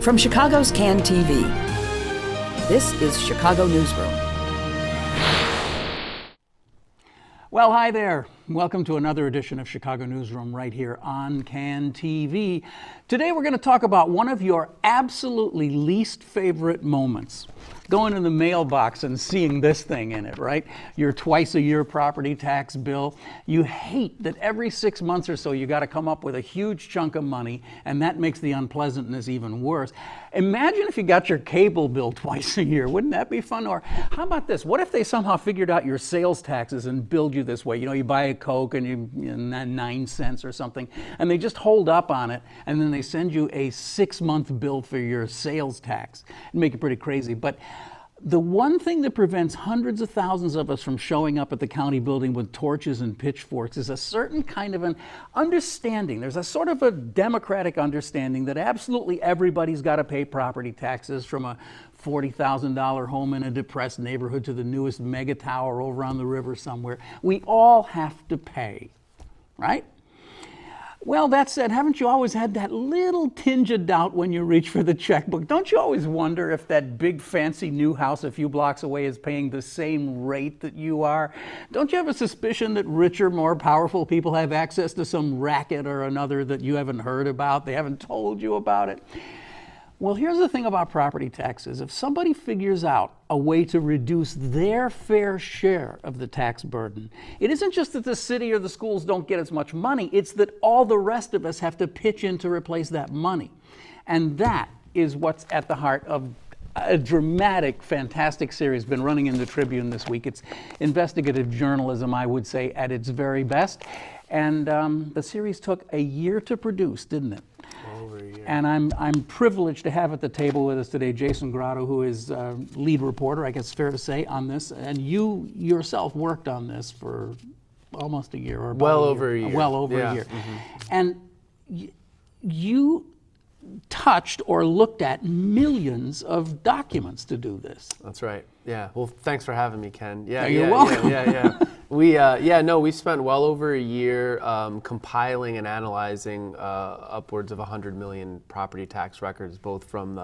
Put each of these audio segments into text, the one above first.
From Chicago's CAN TV, this is Chicago Newsroom. Well, hi there. Welcome to another edition of Chicago Newsroom right here on CAN TV. Today we're going to talk about one of your absolutely least favorite moments. Going in the mailbox and seeing this thing in it, right? Your twice-a-year property tax bill. You hate that every 6 months or so you got to come up with a huge chunk of money, and that makes the unpleasantness even worse. Imagine if you got your cable bill twice a year. Wouldn't that be fun? Or how about this? What if they somehow figured out your sales taxes and billed you this way? You know, you buy a Coke and you 9 cents or something, and they just hold up on it, and then they send you a 6-month bill for your sales tax. It'd make it pretty crazy. But the one thing that prevents hundreds of thousands of us from showing up at the county building with torches and pitchforks is a certain kind of an understanding. There's a sort of a democratic understanding that absolutely everybody's got to pay property taxes, from a $40,000 home in a depressed neighborhood to the newest mega tower over on the river somewhere. We all have to pay, right? Well, that said, haven't you always had that little tinge of doubt when you reach for the checkbook? Don't you always wonder if that big fancy new house a few blocks away is paying the same rate that you are? Don't you have a suspicion that richer, more powerful people have access to some racket or another that you haven't heard about? They haven't told you about it? Well, here's the thing about property taxes. If somebody figures out a way to reduce their fair share of the tax burden, it isn't just that the city or the schools don't get as much money, it's that all the rest of us have to pitch in to replace that money. And that is what's at the heart of a dramatic, fantastic series been running in the Tribune this week. It's investigative journalism, I would say, at its very best. And the series took a year to produce, didn't it? And I'm privileged to have at the table with us today Jason Grotto, who is lead reporter, I guess it's fair to say, on this. And you yourself worked on this for almost a year, or well over a year. Well over a year. Mm-hmm. And you touched or looked at millions of documents to do this. That's right. Yeah. Well, thanks for having me, Ken. Yeah, you're welcome. Yeah. We spent well over a year compiling and analyzing upwards of 100 million property tax records, both from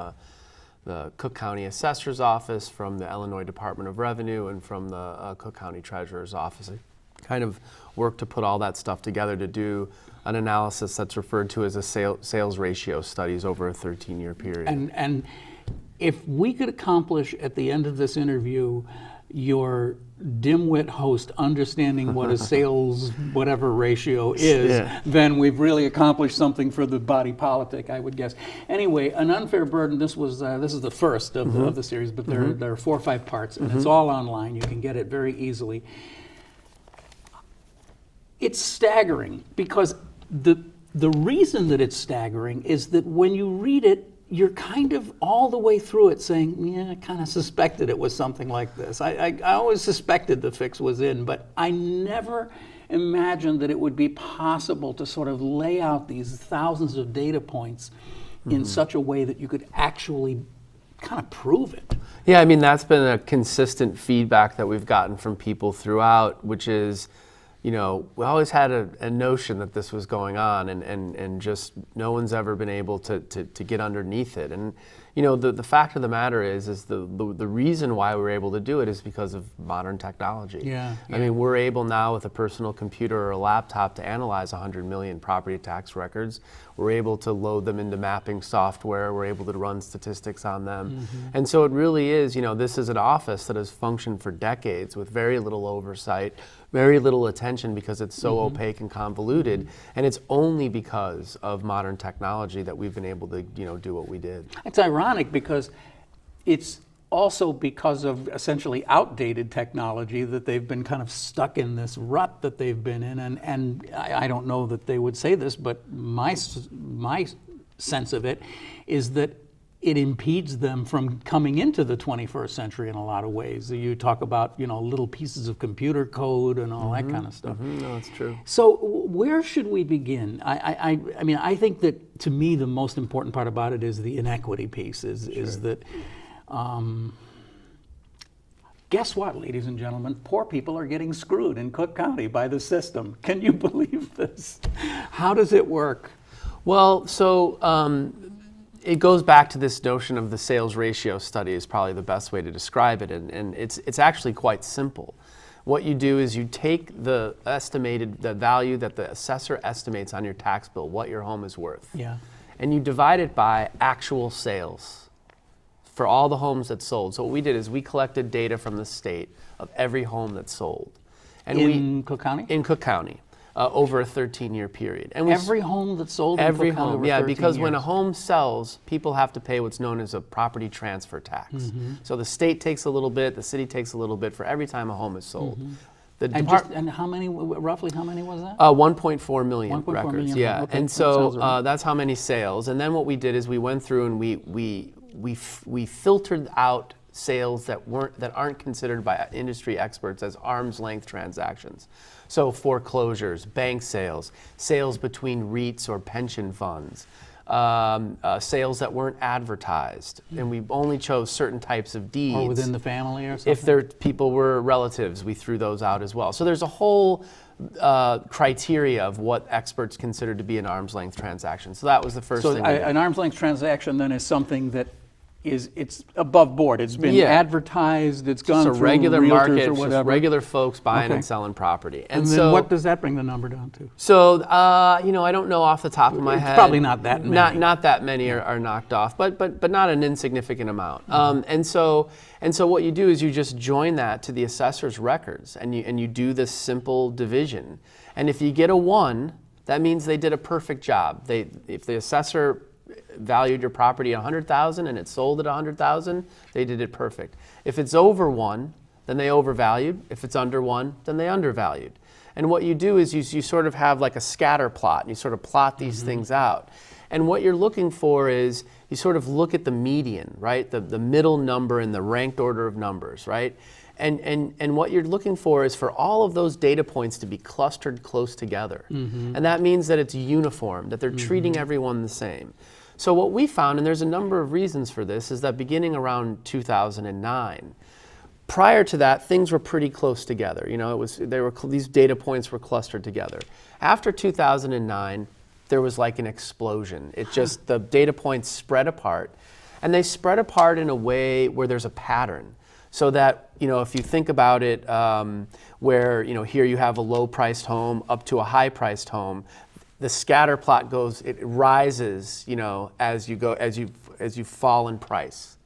the Cook County Assessor's Office, from the Illinois Department of Revenue, and from the Cook County Treasurer's Office. I kind of worked to put all that stuff together to do an analysis that's referred to as a sales ratio studies over a 13-year period. And if we could accomplish at the end of this interview your dimwit host understanding what a sales whatever ratio is, then we've really accomplished something for the body politic, I would guess. Anyway, An Unfair Burden, this is the first of the series, but there are 4 or 5 parts, and it's all online. You can get it very easily. It's staggering because the reason that it's staggering is that when you read it, you're kind of all the way through it saying, yeah, I kind of suspected it was something like this. I always suspected the fix was in, but I never imagined that it would be possible to sort of lay out these thousands of data points in such a way that you could actually kind of prove it. Yeah, I mean, that's been a consistent feedback that we've gotten from people throughout, which is, you know, we always had a notion that this was going on, and just no one's ever been able to get underneath it. And, you know, the fact of the matter is the reason why we're able to do it is because of modern technology. Yeah. I mean, we're able now with a personal computer or a laptop to analyze 100 million property tax records. We're able to load them into mapping software. We're able to run statistics on them. And so it really is, you know, this is an office that has functioned for decades with very little oversight, very little attention, because it's so opaque and convoluted. And it's only because of modern technology that we've been able to, you know, do what we did. It's ironic because it's also because of essentially outdated technology that they've been kind of stuck in this rut that they've been in. And I don't know that they would say this, but my sense of it is that it impedes them from coming into the 21st century in a lot of ways. You talk about, you know, little pieces of computer code and all that kind of stuff. No, that's true. So where should we begin? I mean, I think that to me the most important part about it is the inequity piece, is that guess what, ladies and gentlemen? Poor people are getting screwed in Cook County by the system. Can you believe this? How does it work? Well, so it goes back to this notion of the sales ratio study is probably the best way to describe it, and it's actually quite simple. What you do is you take the value that the assessor estimates on your tax bill, what your home is worth, and you divide it by actual sales for all the homes that sold. So what we did is we collected data from the state of every home that sold. And in Cook County? In Cook County. Over a 13-year period. And every home that sold in every Cook County home, over yeah, 13 because years. when a home sells, people have to pay what's known as a property transfer tax. So the state takes a little bit, the city takes a little bit for every time a home is sold. And how many, roughly how many was that? 1.4 million 1.4 records, million, yeah. okay, And that sounds so right. that's how many sales. And then what we did is we went through and we filtered out sales that aren't considered by industry experts as arm's length transactions. So foreclosures, bank sales, sales between REITs or pension funds, sales that weren't advertised, and we only chose certain types of deeds. Or within the family or something? If people were relatives, we threw those out as well. So there's a whole criteria of what experts consider to be an arm's length transaction. So that was the first thing. An arm's length transaction then is something that it's above board. It's been advertised. It's gone through through regular realtors market, or whatever. just regular folks buying Okay. and selling property. And so then what does that bring the number down to? So, I don't know off the top of my It's head. probably not that many. Not that many are knocked off, but not an insignificant amount. And so what you do is you just join that to the assessor's records, and you do this simple division. And if you get a 1, that means they did a perfect job. If the assessor valued your property at $100,000 and it sold at $100,000, they did it perfect. If it's over 1, then they overvalued. If it's under 1, then they undervalued. And what you do is you sort of have like a scatter plot, and you sort of plot these things out. And what you're looking for is you sort of look at the median, right? The middle number in the ranked order of numbers, right? And what you're looking for is for all of those data points to be clustered close together. And that means that it's uniform, that they're treating everyone the same. So what we found, and there's a number of reasons for this, is that beginning around 2009, prior to that, things were pretty close together. You know, these data points were clustered together. After 2009, there was like an explosion. It just, the data points spread apart, and they spread apart in a way where there's a pattern. So that, if you think about it, where, here you have a low-priced home up to a high-priced home, the scatter plot it rises, as you fall in price.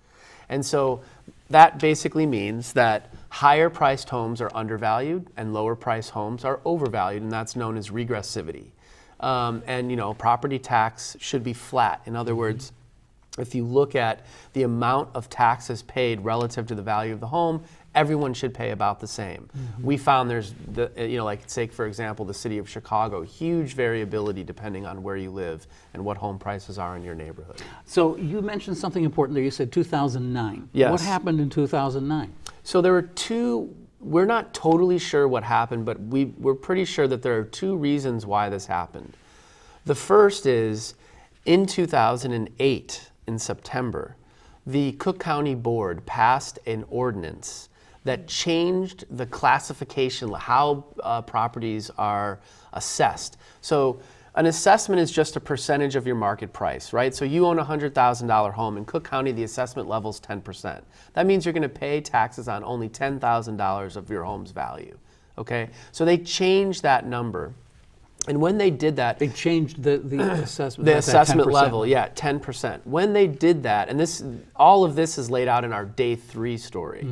And so that basically means that higher priced homes are undervalued and lower priced homes are overvalued, and that's known as regressivity. And property tax should be flat. In other words, if you look at the amount of taxes paid relative to the value of the home, everyone should pay about the same. We found there's, like say for example, the city of Chicago, huge variability depending on where you live and what home prices are in your neighborhood. So you mentioned something important there. You said 2009. Yes. What happened in 2009? So there were we're not totally sure what happened, but we're pretty sure that there are 2 reasons why this happened. The first is in 2008, in September, the Cook County Board passed an ordinance that changed the classification, how properties are assessed. So an assessment is just a percentage of your market price, right? So you own a $100,000 home. In Cook County, the assessment level is 10%. That means you're going to pay taxes on only $10,000 of your home's value, okay? So they changed that number. And when they did that, they changed the assessment. The assessment level, 10%. When they did that, and all of this is laid out in our day 3 story.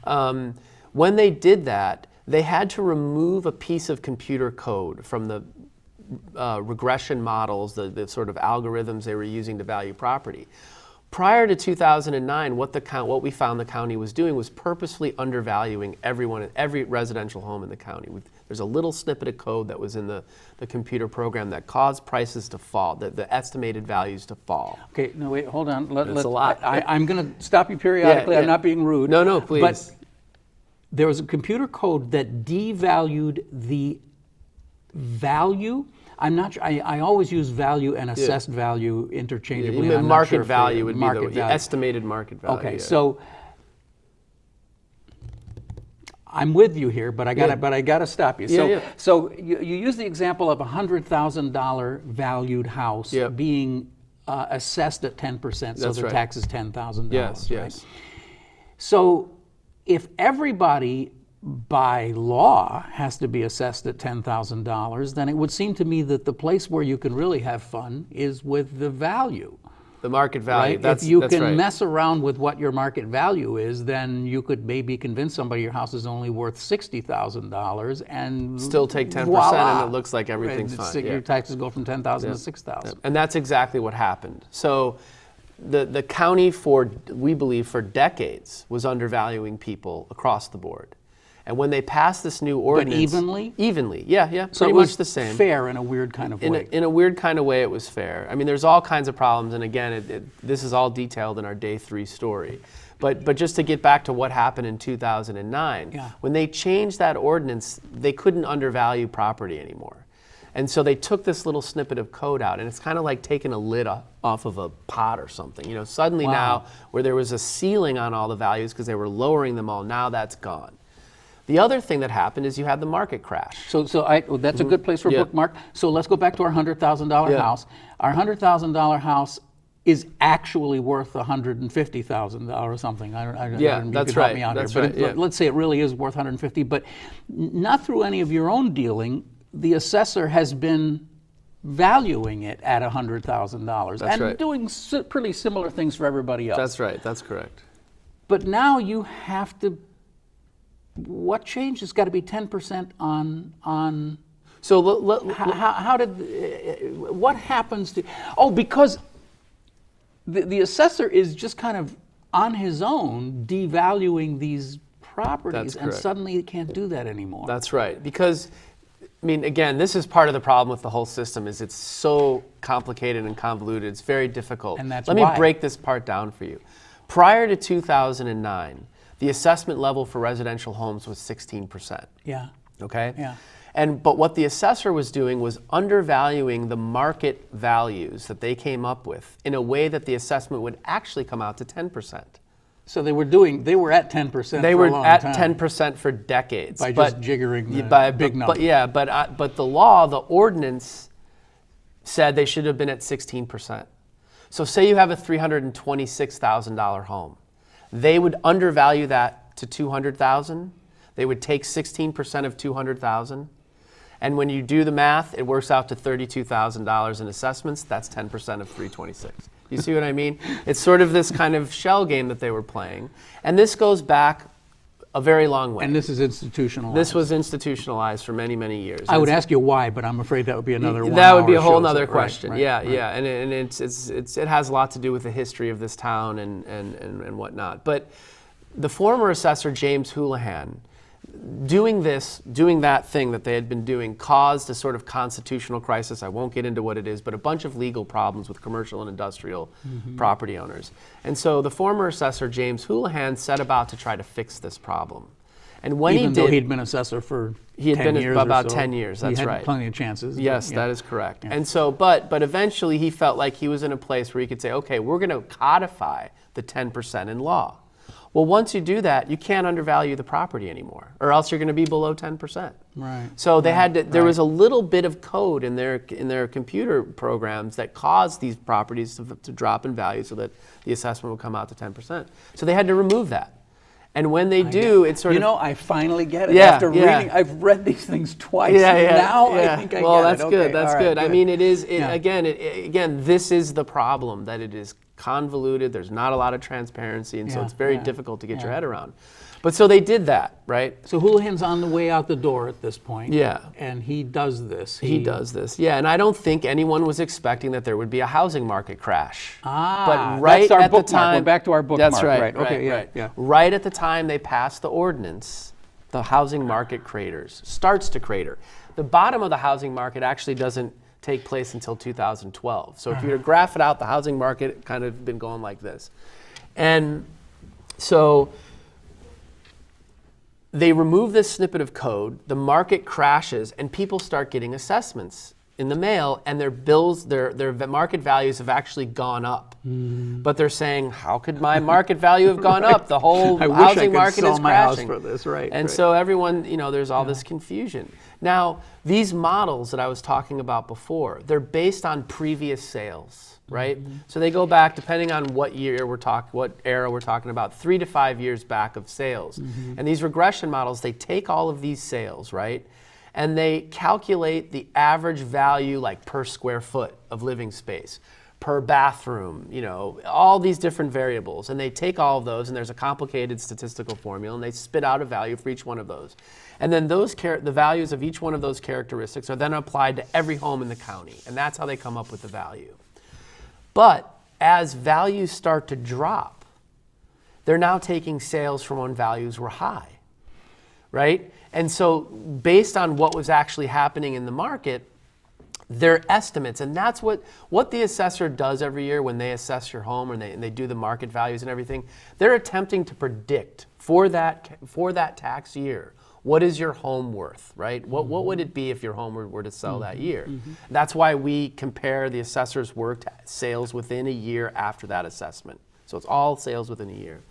When they did that, they had to remove a piece of computer code from the regression models, the sort of algorithms they were using to value property. Prior to 2009, what we found the county was doing was purposefully undervaluing every residential home in the county. There's a little snippet of code that was in the computer program that caused prices to fall, the estimated values to fall. Okay, no, wait, hold on. That's a lot. I'm going to stop you periodically. Yeah. I'm not being rude. No, please. But there was a computer code that devalued the value. I'm not sure. I always use value and assessed value interchangeably. I'm not Market sure if value would be market the value. estimated market value. Okay, so I'm with you here, but I gotta stop you. So, so you use the example of a $100,000 valued house being assessed at 10%, so That's the right. tax is $10,000. Yes, right? yes. So if everybody by law has to be assessed at $10,000, then it would seem to me that the place where you can really have fun is with the value. The market value. Right? If you that's can right. mess around with what your market value is, then you could maybe convince somebody your house is only worth $60,000 and Still take 10% voila. and it looks like everything's Right, fine. Your Yeah. taxes go from $10,000 to $6,000. And that's exactly what happened. So the county, we believe, for decades was undervaluing people across the board. And when they passed this new ordinance... evenly? Evenly, yeah, So pretty it was much the same. fair in a weird kind of way. In a weird kind of way, it was fair. I mean, there's all kinds of problems, and again, this is all detailed in our Day 3 story. But just to get back to what happened in 2009, Yeah. when they changed that ordinance, they couldn't undervalue property anymore. And so they took this little snippet of code out, and it's kind of like taking a lid off of a pot or something. You know, suddenly Wow. now, where there was a ceiling on all the values because they were lowering them all, now that's gone. The other thing that happened is you had the market crash. So that's a good place for a Yeah. bookmark. So let's go back to our $100,000 Yeah. house. Our $100,000 house is actually worth $150,000 or something. Yeah, you that's could help right. me out That's here. right, But yeah. let's say it really is worth $150,000, but not through any of your own dealing. The assessor has been valuing it at $100,000 and right. doing pretty similar things for everybody else. That's right, that's correct. But now you have to. What changed? It's got to be 10% on. So How did? What happens to? Oh, because the assessor is just kind of on his own devaluing these properties, That's and correct. suddenly he can't do that anymore. That's right. Because, I mean, again, this is part of the problem with the whole system is it's so complicated and convoluted. It's very difficult. And that's Let why. me break this part down for you. Prior to 2009, the assessment level for residential homes was 16%. Yeah. Okay? Yeah. But what the assessor was doing was undervaluing the market values that they came up with in a way that the assessment would actually come out to 10%. So they were at 10%. They for were a long at time 10% for decades. by just jiggering the big number. But the law, the ordinance, said they should have been at 16%. So say you have a $326,000 home. They would undervalue that to $200,000. They would take 16% of $200,000. And when you do the math, it works out to $32,000 in assessments. That's 10% of 326. You see what I mean? It's sort of this kind of shell game that they were playing. And this goes back a very long way. And this is institutionalized. This was institutionalized for many, many years. I would ask you why, but I'm afraid that would be another one. That would be a whole show, other so- question. right, Yeah, right. yeah, and it has a lot to do with the history of this town and whatnot. But the former assessor James Houlihan, doing that thing that they had been doing, caused a sort of constitutional crisis. I won't get into what it is, but a bunch of legal problems with commercial and industrial property owners. And so the former assessor James Houlihan set about to try to fix this problem. And when Even he though did, he'd been assessor for he had 10 been years about or so, 10 years. That's he had right. Plenty of chances. Yes, but, that is correct. And so, but eventually he felt like he was in a place where he could say, okay, we're going to codify the 10% in law. Well, once you do that, you can't undervalue the property anymore, or else you're going to be below 10%. Right. So they had to. There was a little bit of code in their computer programs that caused these properties to drop in value, so that the assessment would come out to 10%. So they had to remove that. And when they do, it's sort of. I finally get it. Yeah, After yeah. reading, I've read these things twice. Yeah. Now I think I well, get that's it. good. Okay, That's all right, good. I mean, it is. Yeah. Again, this is the problem, that it is convoluted. There's not a lot of transparency, and so Yeah, it's very yeah, difficult to get your yeah. head around. But so they did that, right? So Houlihan's on the way out the door at this point. Yeah. And he does this. He does this, yeah. And I don't think anyone was expecting that there would be a housing market crash. Ah, but right that's our at bookmark. the time, We're back to our bookmark. That's right. Right. Okay. Right. Yeah. Right at the time they passed the ordinance, the housing market starts to crater. The bottom of the housing market actually doesn't take place until 2012. So if you were to graph it out, the housing market kind of been going like this. And so they remove this snippet of code, the market crashes, and people start getting assessments in the mail, and their bills, their market values have actually gone up. But they're saying, how could my market value have gone up? The whole I wish I housing could market sell is my house crashing. for this, right? And right. so everyone, there's all this confusion. Now, these models that I was talking about before, they're based on previous sales. right? So they go back, depending on what era we're talking about, 3 to 5 years back of sales. And these regression models, they take all of these sales, right? And they calculate the average value, like per square foot of living space, per bathroom, all these different variables. And they take all of those, and there's a complicated statistical formula, and they spit out a value for each one of those. And then the values of each one of those characteristics are then applied to every home in the county. And that's how they come up with the value. But as values start to drop, they're now taking sales from when values were high, right? And so based on what was actually happening in the market, their estimates, and that's what the assessor does every year when they assess your home and they do the market values and everything, they're attempting to predict for that tax year, what is your home worth, right? What would it be if your home were to sell that year? That's why we compare the assessor's work to sales within a year after that assessment. So it's all sales within a year.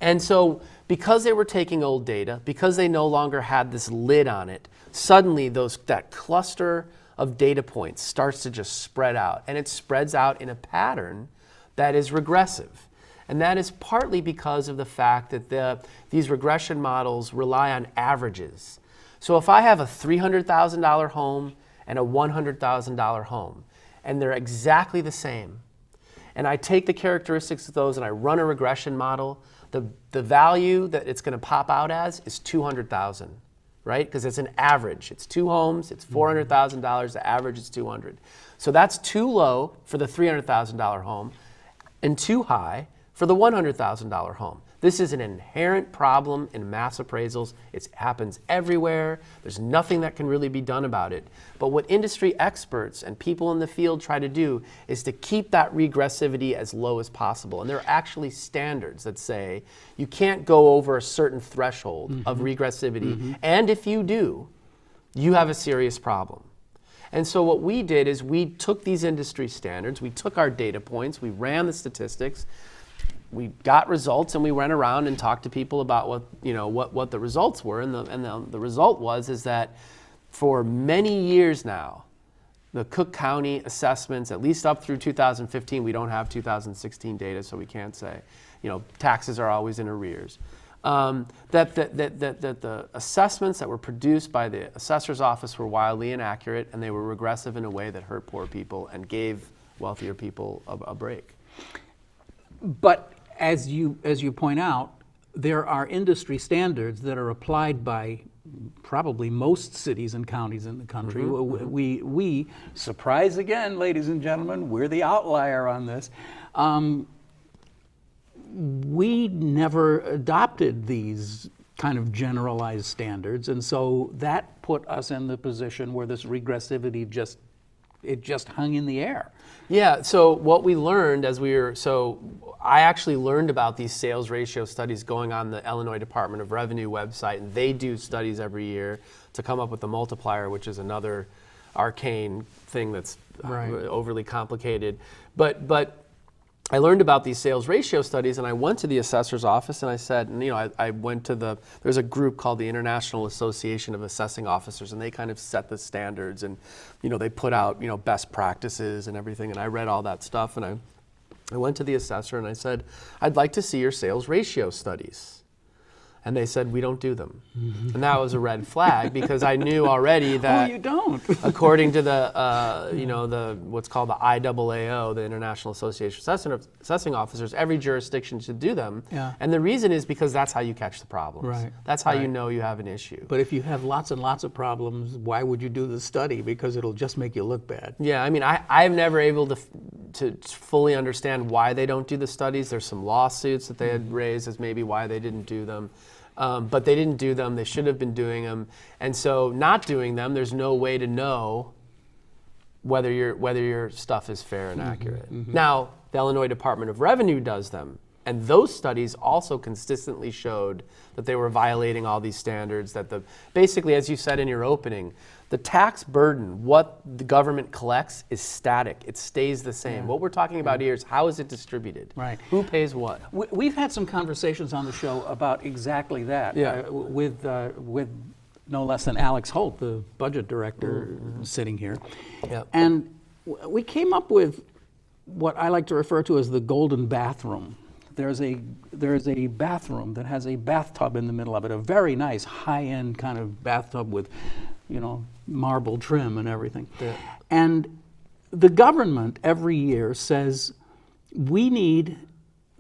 And so because they were taking old data, because they no longer had this lid on it, suddenly that cluster of data points starts to just spread out. And it spreads out in a pattern that is regressive. And that is partly because of the fact that these regression models rely on averages. So if I have a $300,000 home and a $100,000 home, and they're exactly the same, and I take the characteristics of those and I run a regression model, the value that it's going to pop out as is $200,000, right? Because it's an average. It's 2 homes, it's $400,000, the average is $200,000. So that's too low for the $300,000 home and too high for the $100,000 home. This is an inherent problem in mass appraisals. It happens everywhere. There's nothing that can really be done about it. But what industry experts and people in the field try to do is to keep that regressivity as low as possible. And there are actually standards that say you can't go over a certain threshold of regressivity. And if you do, you have a serious problem. And so what we did is we took these industry standards, we took our data points, we ran the statistics, we got results, and we went around and talked to people about what the results were. And the result is that for many years now, the Cook County assessments, at least up through 2015, we don't have 2016 data, so we can't say, taxes are always in arrears. That the assessments that were produced by the assessor's office were wildly inaccurate, and they were regressive in a way that hurt poor people and gave wealthier people a break. But as you point out, there are industry standards that are applied by probably most cities and counties in the country. We surprise again, ladies and gentlemen, we're the outlier on this. We never adopted these kind of generalized standards, and so that put us in the position where this regressivity just hung in the air. Yeah, so what we learned I actually learned about these sales ratio studies going on the Illinois Department of Revenue website, and they do studies every year to come up with the multiplier, which is another arcane thing that's overly complicated. But I learned about these sales ratio studies, and I went to the assessor's office and I said, I went to there's a group called the International Association of Assessing Officers, and they kind of set the standards, and they put out best practices and everything, and I read all that stuff, and I went to the assessor and I said, I'd like to see your sales ratio studies. And they said, we don't do them. And that was a red flag, because I knew already that you don't. according to the what's called the IAAO, the International Association of Assessing Officers, every jurisdiction should do them. Yeah. And the reason is because that's how you catch the problems. Right. That's how you know you have an issue. But if you have lots and lots of problems, why would you do the study? Because it'll just make you look bad. Yeah, I mean, I'm never able to fully understand why they don't do the studies. There's some lawsuits that they had raised as maybe why they didn't do them. But they didn't do them. They should have been doing them. And so not doing them, there's no way to know whether your stuff is fair and accurate. Now, the Illinois Department of Revenue does them. And those studies also consistently showed that they were violating all these standards, that basically, as you said in your opening, the tax burden, what the government collects, is static. It stays the same. What we're talking about here is how is it distributed? Right. Who pays what? We've had some conversations on the show about exactly that. With no less than Alex Holt, the budget director, sitting here. Yep. And we came up with what I like to refer to as the golden bathroom. There's a bathroom that has a bathtub in the middle of it, a very nice high-end kind of bathtub with, marble trim and everything. Yeah. And the government every year says, we need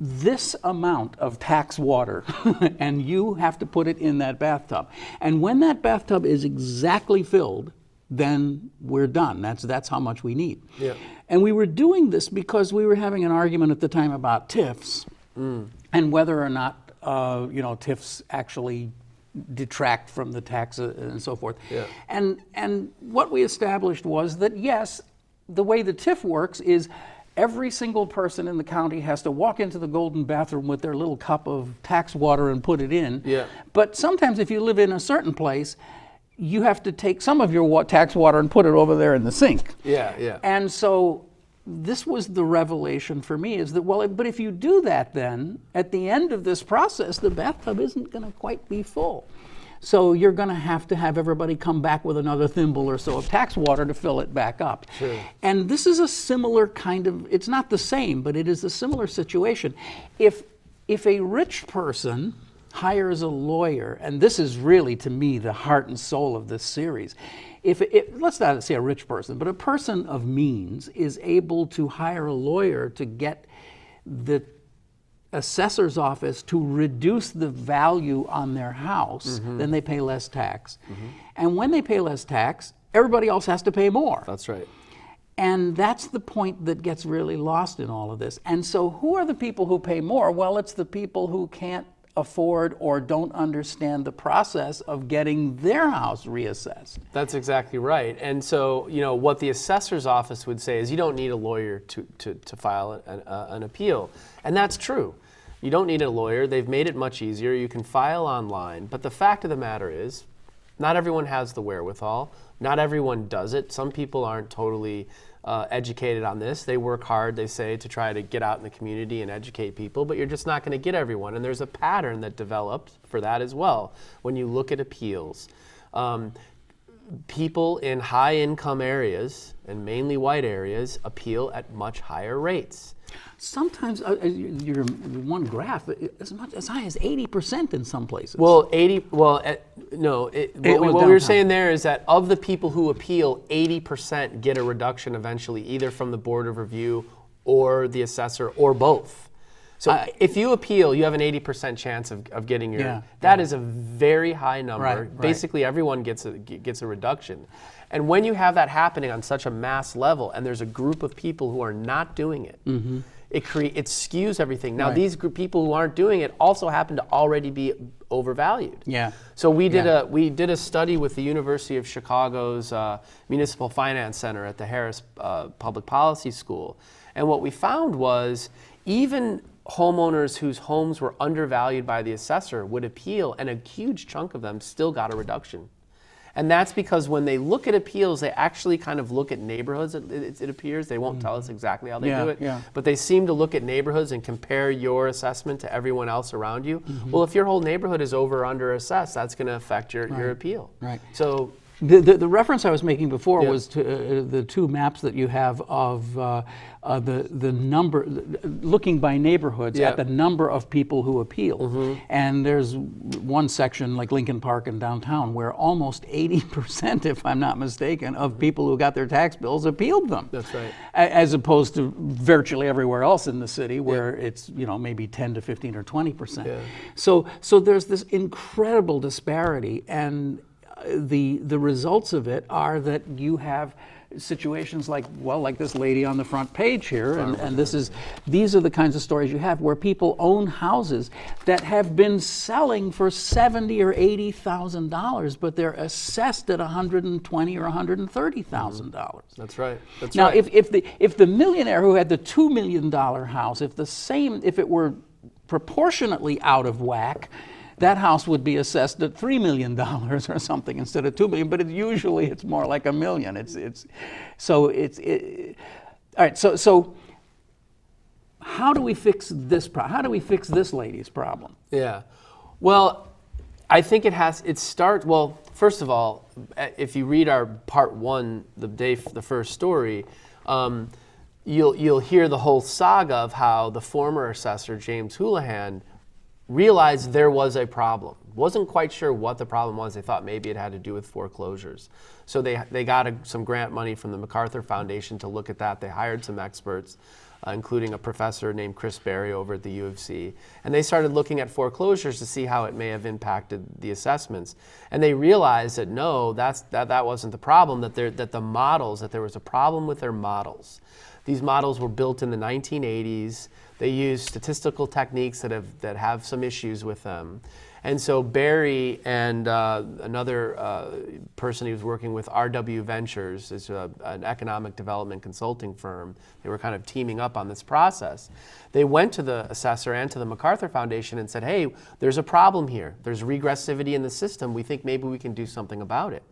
this amount of tax water and you have to put it in that bathtub. And when that bathtub is exactly filled, then we're done. That's how much we need. Yeah. And we were doing this because we were having an argument at the time about TIFs and whether or not TIFs actually detract from the tax and so forth. Yeah. And what we established was that yes, the way the TIF works is every single person in the county has to walk into the golden bathroom with their little cup of tax water and put it in. Yeah. But sometimes if you live in a certain place, you have to take some of your tax water and put it over there in the sink. Yeah, yeah. And so this was the revelation for me, is that, but if you do that, then at the end of this process, the bathtub isn't going to quite be full. So you're going to have everybody come back with another thimble or so of tax water to fill it back up. Sure. And this is a similar kind of, it's not the same, but it is a similar situation. If a rich person hires a lawyer, and this is really, to me, the heart and soul of this series. Let's not say a rich person, but a person of means is able to hire a lawyer to get the assessor's office to reduce the value on their house, then they pay less tax. And when they pay less tax, everybody else has to pay more. That's right. And that's the point that gets really lost in all of this. And so who are the people who pay more? Well, it's the people who can't afford or don't understand the process of getting their house reassessed. That's exactly right. And so, what the assessor's office would say is you don't need a lawyer to file an appeal. And that's true. You don't need a lawyer. They've made it much easier. You can file online. But the fact of the matter is, not everyone has the wherewithal. Not everyone does it. Some people aren't totally educated on this. They work hard, they say, to try to get out in the community and educate people, but you're just not going to get everyone. And there's a pattern that developed for that as well. When you look at appeals, people in high income areas, and mainly white areas, appeal at much higher rates. Sometimes, your one graph, as much as high as 80% in some places. Well, what we were saying there is that of the people who appeal, 80% get a reduction eventually, either from the Board of Review or the assessor or both. So if you appeal, you have an 80% chance of getting your. That is a very high number. Right. Basically, everyone gets a reduction. And when you have that happening on such a mass level, and there's a group of people who are not doing it, it skews everything. Now, these people who aren't doing it also happen to already be overvalued. Yeah. So we did a study with the University of Chicago's Municipal Finance Center at the Harris Public Policy School, and what we found was even homeowners whose homes were undervalued by the assessor would appeal, and a huge chunk of them still got a reduction. And that's because when they look at appeals, they actually kind of look at neighborhoods, it appears. They won't tell us exactly how they do it. Yeah. But they seem to look at neighborhoods and compare your assessment to everyone else around you. Well, if your whole neighborhood is over or under assessed, that's going to affect your appeal. Right. So the reference I was making before was to the two maps that you have of the number, looking by neighborhoods at the number of people who appeal. And there's one section like Lincoln Park and downtown where almost 80%, if I'm not mistaken, of people who got their tax bills appealed them. That's right. As opposed to virtually everywhere else in the city where it's maybe 10 to 15 or 20%. Yeah. So there's this incredible disparity, and the results of it are that you have situations like this lady on the front page here, and these are the kinds of stories you have where people own houses that have been selling for $70,000 or $80,000, but they're assessed at $120,000 or $130,000. That's right. That's now, right. if the millionaire who had the $2 million house, if it were proportionately out of whack, that house would be assessed at $3 million or something instead of $2 million, but usually it's more like $1 million. All right. So how do we fix this problem? How do we fix this lady's problem? Yeah. Well, I think first of all, if you read our part one, the first story, you'll hear the whole saga of how the former assessor, James Houlihan, realized there was a problem. Wasn't quite sure what the problem was. They thought maybe it had to do with foreclosures. So they got some grant money from the MacArthur Foundation to look at that. They hired some experts, including a professor named Chris Berry over at the U of C. And they started looking at foreclosures to see how it may have impacted the assessments. And they realized that no, that wasn't the problem, that there was a problem with their models. These models were built in the 1980s. They use statistical techniques that have some issues with them. And so Barry and another person he was working with, RW Ventures, is an economic development consulting firm. They were kind of teaming up on this process. They went to the assessor and to the MacArthur Foundation and said, hey, there's a problem here. There's regressivity in the system. We think maybe we can do something about it.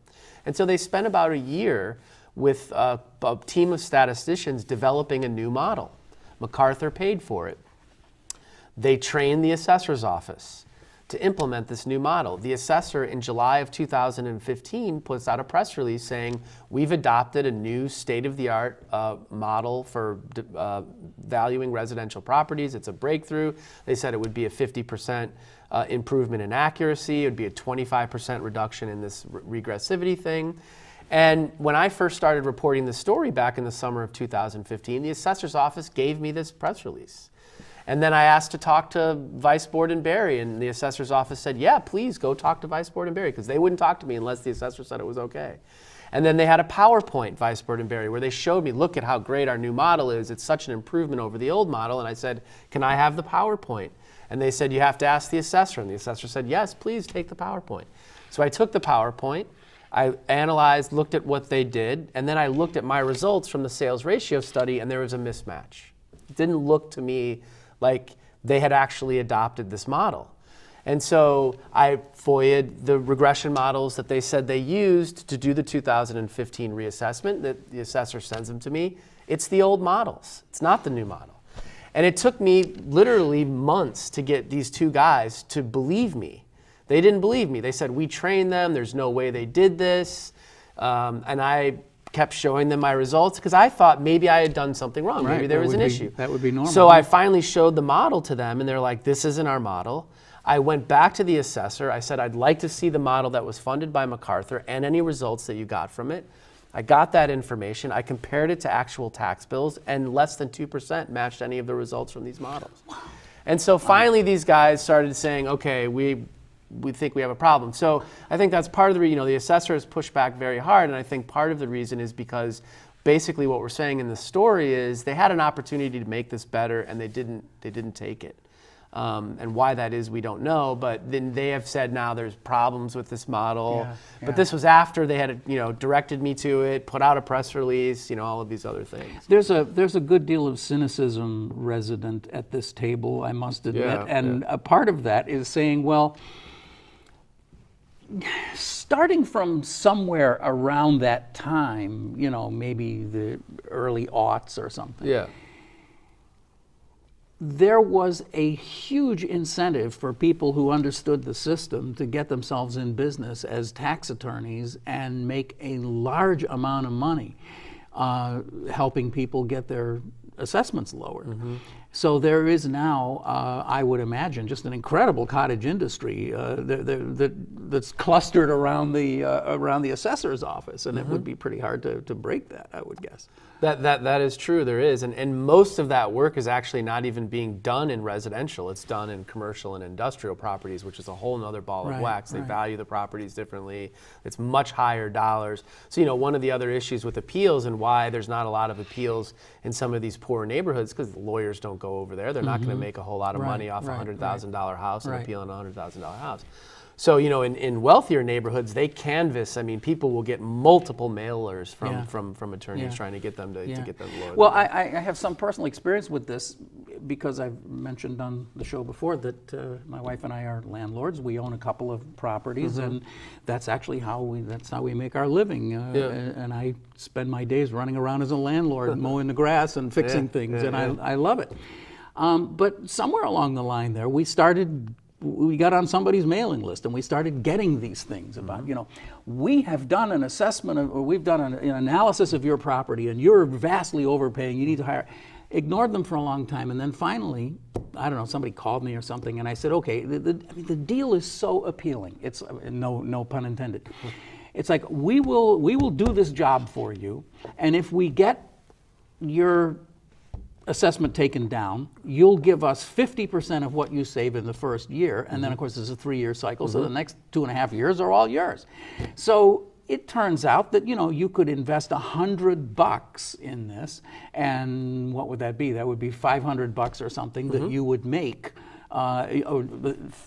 And so they spent about a year with a team of statisticians developing a new model. MacArthur paid for it. They trained the assessor's office to implement this new model. The assessor in July of 2015 puts out a press release saying, we've adopted a new state-of-the-art model for valuing residential properties. It's a breakthrough. They said it would be a 50% improvement in accuracy. It would be a 25% reduction in this regressivity thing. And when I first started reporting this story back in the summer of 2015, the assessor's office gave me this press release. And then I asked to talk to Vice Warden Barry, and the assessor's office said, yeah, please go talk to Vice Warden Barry, because they wouldn't talk to me unless the assessor said it was okay. And then they had a PowerPoint, Vice Warden Barry, where they showed me, look at how great our new model is. It's such an improvement over the old model. And I said, can I have the PowerPoint? And they said, you have to ask the assessor. And the assessor said, yes, please take the PowerPoint. So I took the PowerPoint. I analyzed, looked at what they did, and then I looked at my results from the sales ratio study, and there was a mismatch. It didn't look to me like they had actually adopted this model. And so I FOIA'd the regression models that they said they used to do the 2015 reassessment that the assessor sends them to me. It's the old models. It's not the new model. And it took me literally months to get these two guys to believe me. They didn't believe me. They said, we trained them. There's no way they did this. And I kept showing them my results because I thought maybe I had done something wrong. Right, maybe there was an issue. That would be normal. So I finally showed the model to them, and they're like, this isn't our model. I went back to the assessor. I said, I'd like to see the model that was funded by MacArthur and any results that you got from it. I got that information. I compared it to actual tax bills, and less than 2% matched any of the results from these models. And so finally these guys started saying, okay, we think we have a problem. So I think that's part of the, the assessor has pushed back very hard, and I think part of the reason is because basically what we're saying in the story is they had an opportunity to make this better, and they didn't take it. And why that is, we don't know, but then they have said now there's problems with this model. But this was after they had, directed me to it, put out a press release, all of these other things. There's a good deal of cynicism resident at this table, I must admit, and a part of that is saying, well, starting from somewhere around that time, maybe the early aughts or something. There was a huge incentive for people who understood the system to get themselves in business as tax attorneys and make a large amount of money helping people get their assessments lowered. So there is now, I would imagine, just an incredible cottage industry that's clustered around the assessor's office, and it would be pretty hard to break that, I would guess. That is true, there is, and most of that work is actually not even being done in residential. It's done in commercial and industrial properties, which is a whole nother ball of wax. They value the properties differently. It's much higher dollars. So one of the other issues with appeals and why there's not a lot of appeals in some of these poor neighborhoods, because lawyers don't go over there. They're not going to make a whole lot of money off a $100,000 house and appealing a $100,000 house. So, in wealthier neighborhoods, they canvass. I mean, people will get multiple mailers from attorneys trying to get them to get them lower. Well, I have some personal experience with this because I've mentioned on the show before that my wife and I are landlords. We own a couple of properties, and that's actually how we make our living. And I spend my days running around as a landlord, mowing the grass and fixing things, and I love it. But somewhere along the line there, we started we got on somebody's mailing list and we started getting these things about, we have done an assessment or we've done an analysis of your property and you're vastly overpaying, you need to hire. Ignored them for a long time, and then finally, I don't know, somebody called me or something, and I said, okay, the deal is so appealing. It's no pun intended. It's like we will do this job for you, and if we get your assessment taken down, you'll give us 50% of what you save in the first year, and then of course it's a 3-year cycle, so the next 2.5 years are all yours. So it turns out that you could invest $100 in this, and what would that be? That would be $500 or something that you would make, or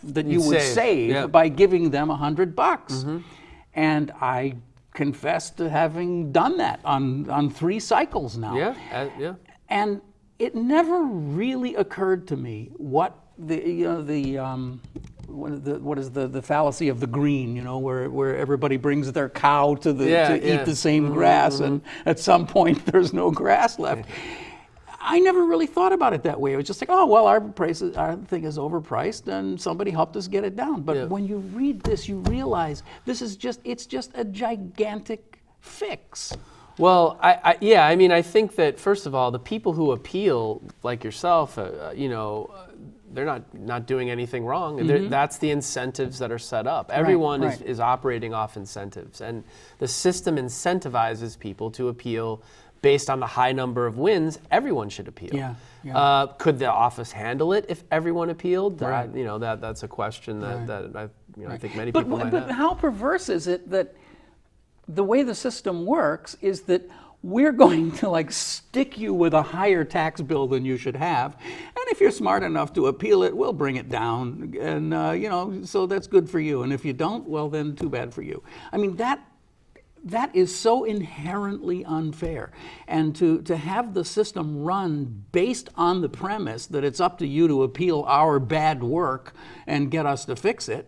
that you would save by giving them $100. And I confess to having done that on 3 cycles now. And it never really occurred to me what what is the fallacy of the green, where everybody brings their cow to eat the same grass, and at some point there's no grass left. I never really thought about it that way. It was just like, oh well, our thing is overpriced, and somebody helped us get it down. But when you read this, you realize it's just a gigantic fix. Well, I think that first of all, the people who appeal, like yourself, they're not doing anything wrong. That's the incentives that are set up. Everyone is operating off incentives, and the system incentivizes people to appeal based on the high number of wins. Everyone should appeal. Could the office handle it if everyone appealed? That's a question that I think many people might have. But how perverse is it that the way the system works is that we're going to stick you with a higher tax bill than you should have, and if you're smart enough to appeal it, we'll bring it down, and so that's good for you, and if you don't, well then too bad for you. I mean, that is so inherently unfair, and to have the system run based on the premise that it's up to you to appeal our bad work and get us to fix it.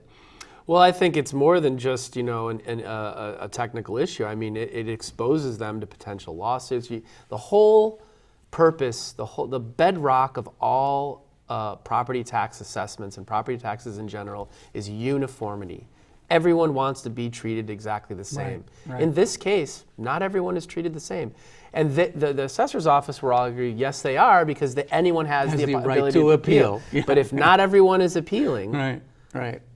Well, I think it's more than just a technical issue. I mean, it exposes them to potential lawsuits. The whole purpose, the bedrock of all property tax assessments and property taxes in general is uniformity. Everyone wants to be treated exactly the same. In this case, not everyone is treated the same. And the assessor's office will all agree, yes, they are, because anyone has the ability to appeal. But if not everyone is appealing,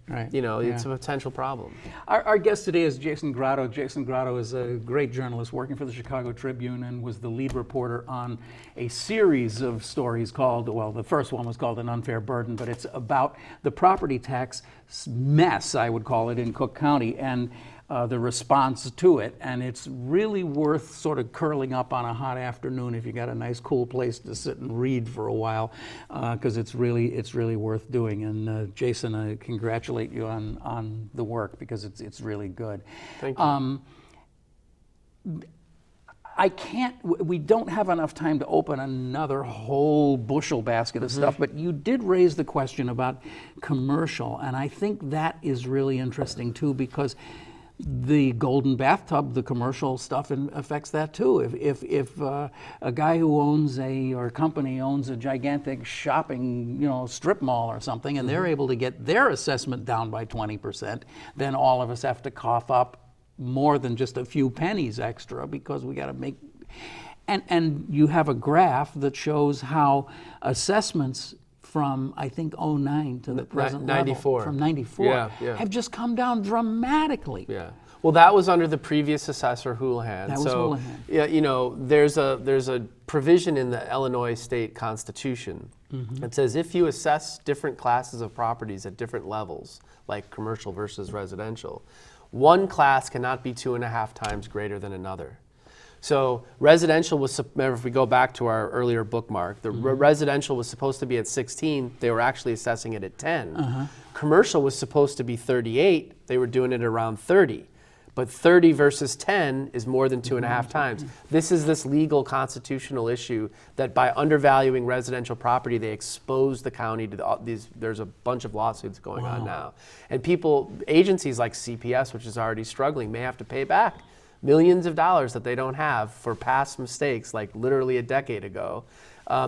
it's a potential problem. Our guest today is Jason Grotto. Jason Grotto is a great journalist working for the Chicago Tribune and was the lead reporter on a series of stories called, the first one was called An Unfair Burden, but it's about the property tax mess, I would call it, in Cook County, and the response to it. And it's really worth sort of curling up on a hot afternoon if you got a nice cool place to sit and read for a while, because it's really worth doing. And Jason, I congratulate you on the work, because it's really good. Thank you. We don't have enough time to open another whole bushel basket of stuff, but you did raise the question about commercial, and I think that is really interesting too, because the golden bathtub, the commercial stuff, affects that too. If a guy who owns or company owns a gigantic shopping, strip mall or something, and they're able to get their assessment down by 20%, then all of us have to cough up more than just a few pennies extra, because we got to make. And you have a graph that shows how assessments from, I think, 2009 to the present 94. level, from 94, have just come down dramatically. Yeah. Well, that was under the previous assessor, Houlihan. That was Houlihan. Yeah, there's a provision in the Illinois state constitution that says if you assess different classes of properties at different levels, like commercial versus residential, one class cannot be 2.5 times greater than another. So residential was, remember, if we go back to our earlier bookmark, the residential was supposed to be at 16. They were actually assessing it at 10. Commercial was supposed to be 38. They were doing it around 30. But 30 versus 10 is more than 2.5 times. This is this legal constitutional issue that by undervaluing residential property, they expose the county to these. There's a bunch of lawsuits going on now. And agencies like CPS, which is already struggling, may have to pay back millions of dollars that they don't have for past mistakes, like literally a decade ago.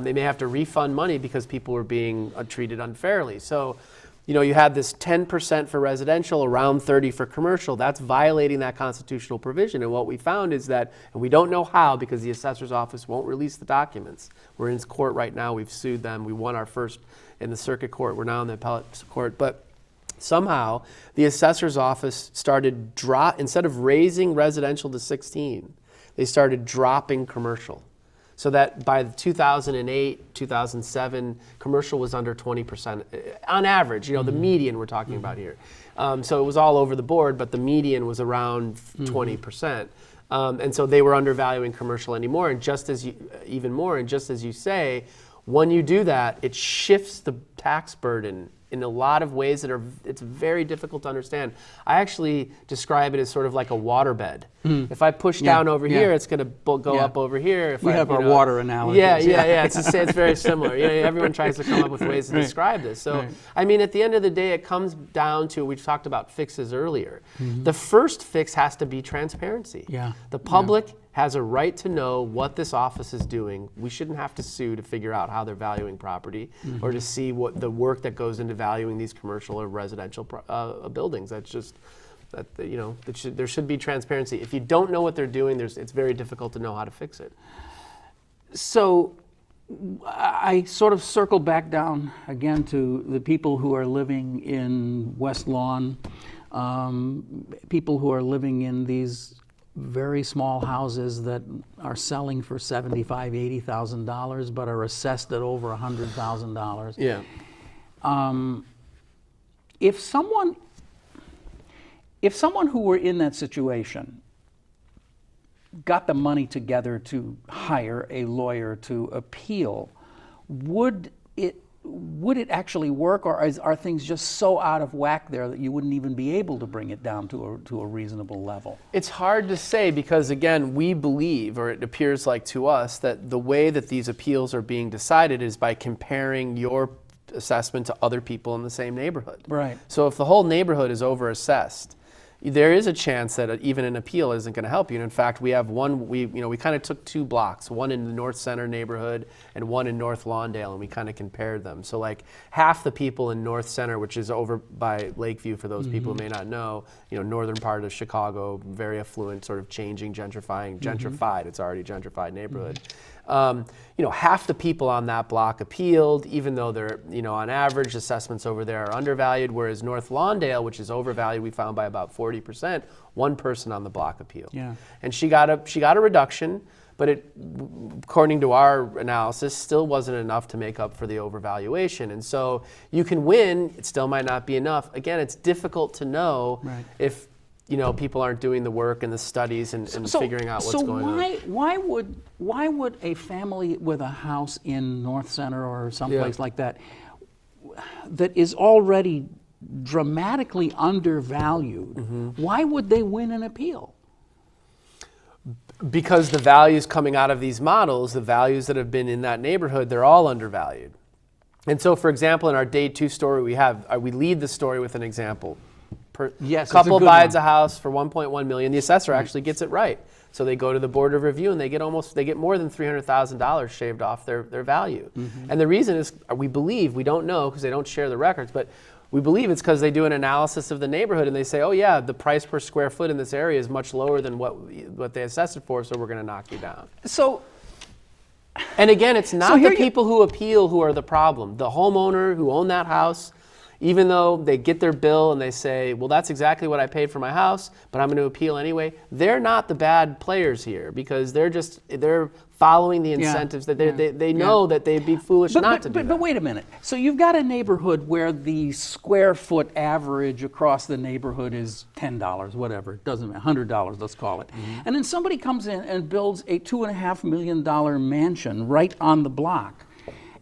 They may have to refund money because people were being treated unfairly. So you had this 10% for residential, around 30 for commercial. That's violating that constitutional provision. And what we found is that, and we don't know how because the assessor's office won't release the documents. We're in court right now. We've sued them. We won our first in the circuit court. We're now in the appellate court. But somehow the assessor's office started instead of raising residential to 16, they started dropping commercial. So that by 2008, 2007, commercial was under 20% on average, the median we're talking about here. So it was all over the board, but the median was around 20%. And so they were undervaluing commercial anymore. And even more, and just as you say, when you do that, it shifts the tax burden in a lot of ways it's very difficult to understand. I actually describe it as sort of like a waterbed. If I push down over here, it's going to go up over here. If we have our water analogy. Yeah. It's very similar. Everyone tries to come up with ways to describe this. So, I mean, at the end of the day, it comes down to, we talked about fixes earlier. The first fix has to be transparency. The public has a right to know what this office is doing. We shouldn't have to sue to figure out how they're valuing property or to see what the work that goes into valuing these commercial or residential buildings. That's just, there should be transparency. If you don't know what they're doing, it's very difficult to know how to fix it. So I sort of circle back down again to the people who are living in West Lawn, people who are living in these very small houses that are selling for $75,000, $80,000, but are assessed at over $100,000. Yeah. If someone who were in that situation got the money together to hire a lawyer to appeal, would it actually work, or are things just so out of whack there that you wouldn't even be able to bring it down to a reasonable level? It's hard to say because, again, we believe, or it appears like to us, that the way that these appeals are being decided is by comparing your assessment to other people in the same neighborhood. Right. So if the whole neighborhood is overassessed, there is a chance that even an appeal isn't going to help you. And in fact, we have one. We kind of took two blocks, one in the North Center neighborhood and one in North Lawndale, and we kind of compared them. So like half the people in North Center, which is over by Lakeview, for those people who may not know, northern part of Chicago, very affluent, sort of changing, gentrified. It's already a gentrified neighborhood. Half the people on that block appealed, even though they're, on average, assessments over there are undervalued, whereas North Lawndale, which is overvalued, we found by about 40%, one person on the block appealed. Yeah. And she got a reduction, but it, according to our analysis, still wasn't enough to make up for the overvaluation. And so you can win, it still might not be enough. Again, it's difficult to know if people aren't doing the work and the studies and figuring out what's going on. Why would a family with a house in North Center or someplace like that is already dramatically undervalued, why would they win an appeal? Because the values coming out of these models, the values that have been in that neighborhood, they're all undervalued. And so, for example, in our day two story, we lead the story with an example. Couple buys a house for $1.1 million. The assessor actually gets it right. So they go to the board of review and they get more than $300,000 shaved off their value. And the reason is, we don't know because they don't share the records, but we believe it's because they do an analysis of the neighborhood and they say, oh yeah, the price per square foot in this area is much lower than what they assessed it for, so we're going to knock you down. And again, it's not the people who appeal who are the problem. The homeowner who owned that house, even though they get their bill and they say, well, that's exactly what I paid for my house, but I'm going to appeal anyway, they're not the bad players here because they're following the incentives that they know that they'd be foolish not to do that. But wait a minute. So you've got a neighborhood where the square foot average across the neighborhood is $10, whatever, it doesn't matter, $100, let's call it. And then somebody comes in and builds a $2.5 million mansion right on the block.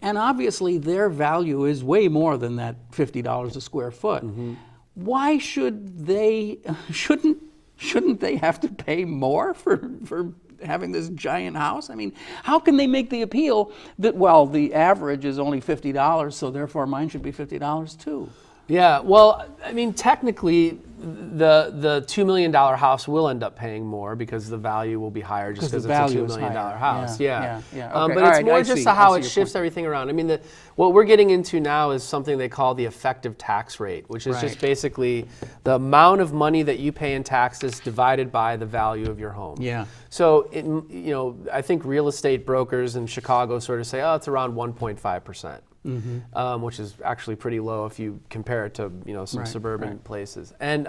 And obviously their value is way more than that $50 a square foot. Why shouldn't they have to pay more for having this giant house? I mean, how can they make the appeal that, well, the average is only $50, so therefore mine should be $50 too? Yeah, well, I mean, technically, the $2 million house will end up paying more because the value will be higher just because it's a $2 million house. Yeah. Okay. But All it's right, more I just see. how I it see your shifts point. everything around. I mean, what we're getting into now is something they call the effective tax rate, which is just basically the amount of money that you pay in taxes divided by the value of your home. Yeah. So, I think real estate brokers in Chicago sort of say, oh, it's around 1.5%. Which is actually pretty low if you compare it to some suburban places. And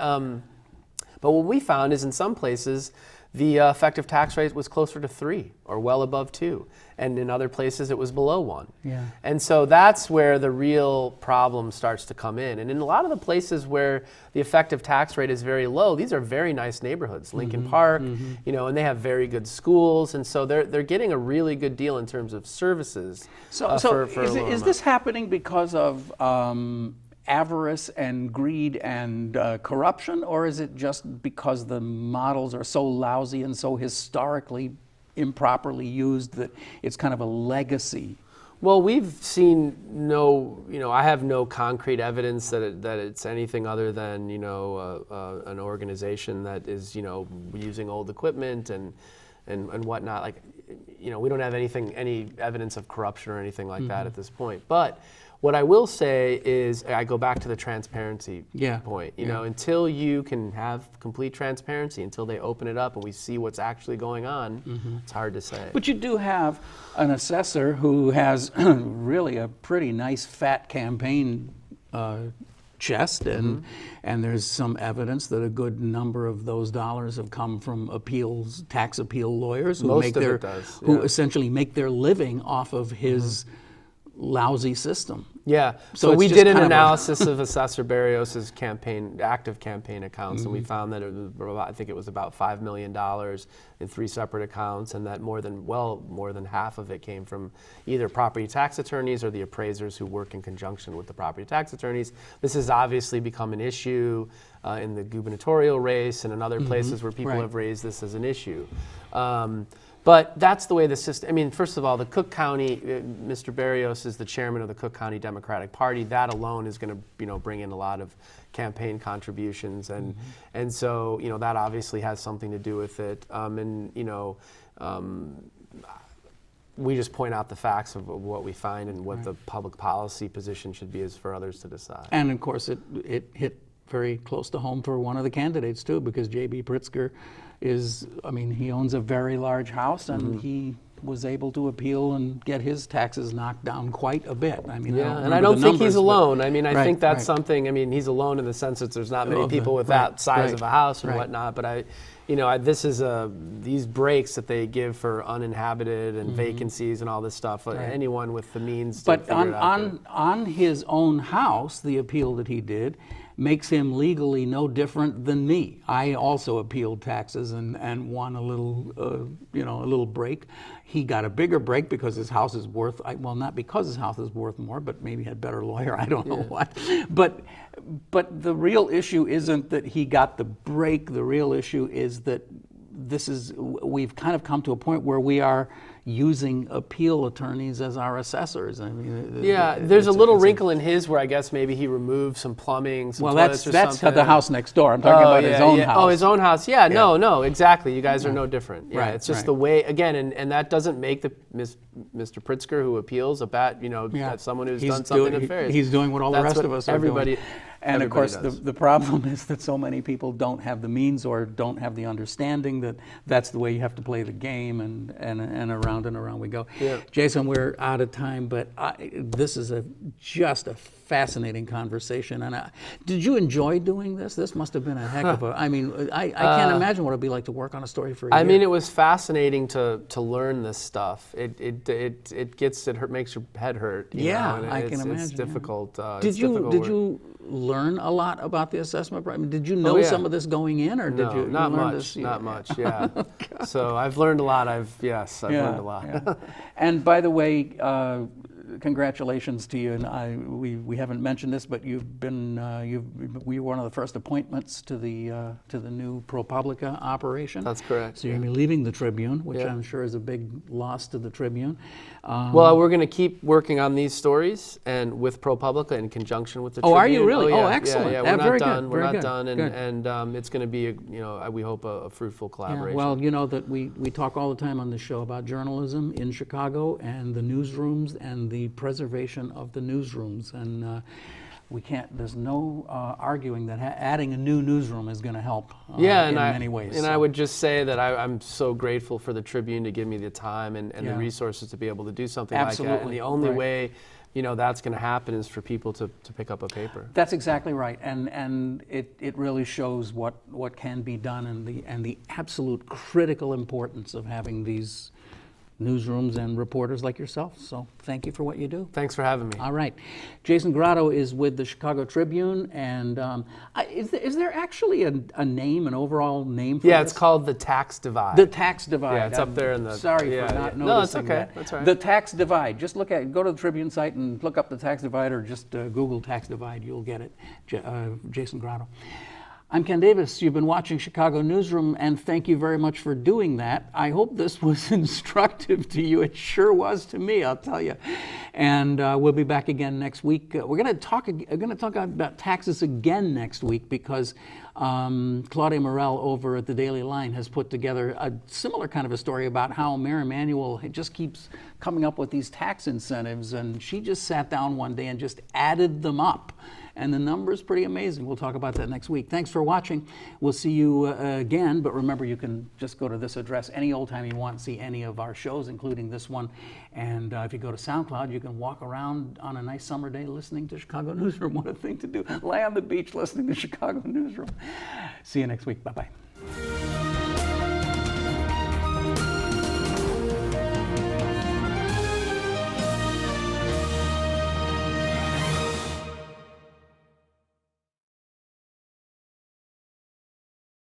but what we found is in some places the effective tax rate was closer to 3 or well above 2, and in other places it was below 1. Yeah. And so that's where the real problem starts to come in. And in a lot of the places where the effective tax rate is very low, these are very nice neighborhoods, Lincoln Park, and they have very good schools, and so they're getting a really good deal in terms of services. So is this happening because of avarice and greed and corruption, or is it just because the models are so lousy and so historically improperly used that it's kind of a legacy? Well, we've seen I have no concrete evidence that it's anything other than, an organization that is, using old equipment and whatnot. Like, we don't have any evidence of corruption or anything like that at this point. But what I will say is, I go back to the transparency point. Until you can have complete transparency, until they open it up and we see what's actually going on, it's hard to say. But you do have an assessor who has really a pretty nice fat campaign chest, and there's some evidence that a good number of those dollars have come from tax appeal lawyers who essentially make their living off of his lousy system. Yeah. So we did an analysis of Assessor Berrios's active campaign accounts, and we found that I think it was about $5 million in 3 separate accounts, and that more than half of it came from either property tax attorneys or the appraisers who work in conjunction with the property tax attorneys. This has obviously become an issue in the gubernatorial race and in other places where people have raised this as an issue. But that's the way the system, I mean, first of all, the Cook County, Mr. Berrios is the chairman of the Cook County Democratic Party. That alone is going to, bring in a lot of campaign contributions. And so, that obviously has something to do with it. We just point out the facts of what we find and what the public policy position should be is for others to decide. And of course, it hit very close to home for one of the candidates too, because J.B. Pritzker he owns a very large house, and he was able to appeal and get his taxes knocked down quite a bit. I don't think he's alone. I think that's something. He's alone in the sense that there's not many people with that size of a house and whatnot. But this is these breaks that they give for uninhabited and vacancies and all this stuff. Anyone with the means to figure it out. On his own house, the appeal that he did makes him legally no different than me. I also appealed taxes and won a little break. He got a bigger break because his house is worth, not because his house is worth more, but maybe he had a better lawyer, I don't know what. But the real issue isn't that he got the break. The real issue is that we've kind of come to a point where we are using appeal attorneys as our assessors. There's a little wrinkle in his where I guess maybe he removed some plumbing, some toilets or that's something. The house next door. I'm talking about his own house. Oh, his own house. Yeah, no, exactly. You guys are no different. Yeah, it's just the way, again, and that doesn't make Mr. Pritzker who appeals someone who's done something nefarious. He's doing what all the rest of us are doing. And of course, the problem is that so many people don't have the means or don't have the understanding that that's the way you have to play the game, and around and around we go. Yeah. Jason, we're out of time, but this is just a fascinating conversation. And did you enjoy doing this? This must have been a heck of a. I can't imagine what it'd be like to work on a story for a year. It was fascinating to learn this stuff. It makes your head hurt. I can imagine. It's difficult. Did you learn a lot about the assessment? Did you know some of this going in, or did you? Not much. Not much. Yeah. So I've learned a lot. I've learned a lot. And by the way, congratulations to you. And we haven't mentioned this, but you've been we were one of the first appointments to the new ProPublica operation. That's correct. So you're going to be leaving the Tribune, which Yeah. I'm sure is a big loss to the Tribune. Well, we're going to keep working on these stories and with ProPublica in conjunction with the Tribune. Oh, are you really? Yeah, Oh, excellent. Yeah, Yeah, we're not very done. good, We're very not good, done, good. and it's going to be, we hope a fruitful Yeah, collaboration. well, you know that we talk all the time on this show about journalism in Chicago and the newsrooms and the preservation of the newsrooms. And we can't, there's no arguing that adding a new newsroom is going to help in many ways. And I would just say that I'm so grateful for the Tribune to give me the time and Yeah. the resources to be able to do something Absolutely. like that. And the only Right. way that's going to happen is for people to pick up a paper. That's exactly right, and it really shows what can be done and the absolute critical importance of having these newsrooms and reporters like yourself. So thank you for what you do. Thanks for having me. All right. Jason Grotto is with the Chicago Tribune, and is there actually a name, an overall name for Yeah, this? it's called The Tax Divide. The Tax Divide. Yeah, it's up there in the... Sorry yeah, for not yeah. noticing No, it's okay. that. That's all right. The Tax Divide. Just go to the Tribune site and look up the Tax Divide, or just Google Tax Divide. You'll get it. Jason Grotto. I'm Ken Davis. You've been watching Chicago Newsroom, and thank you very much for doing that. I hope this was instructive to you. It sure was to me, I'll tell you. And we'll be back again next week. We're going to talk about taxes again next week because Claudia Morell over at the Daily Line has put together a similar kind of a story about how Mayor Emanuel just keeps coming up with these tax incentives, and she just sat down one day and just added them up. And the number's pretty amazing. We'll talk about that next week. Thanks for watching. We'll see you again, but remember you can just go to this address any old time you want and see any of our shows, including this one. And if you go to SoundCloud, you can walk around on a nice summer day listening to Chicago Newsroom. What a thing to do. Lay on the beach listening to Chicago Newsroom. See you next week. Bye-bye.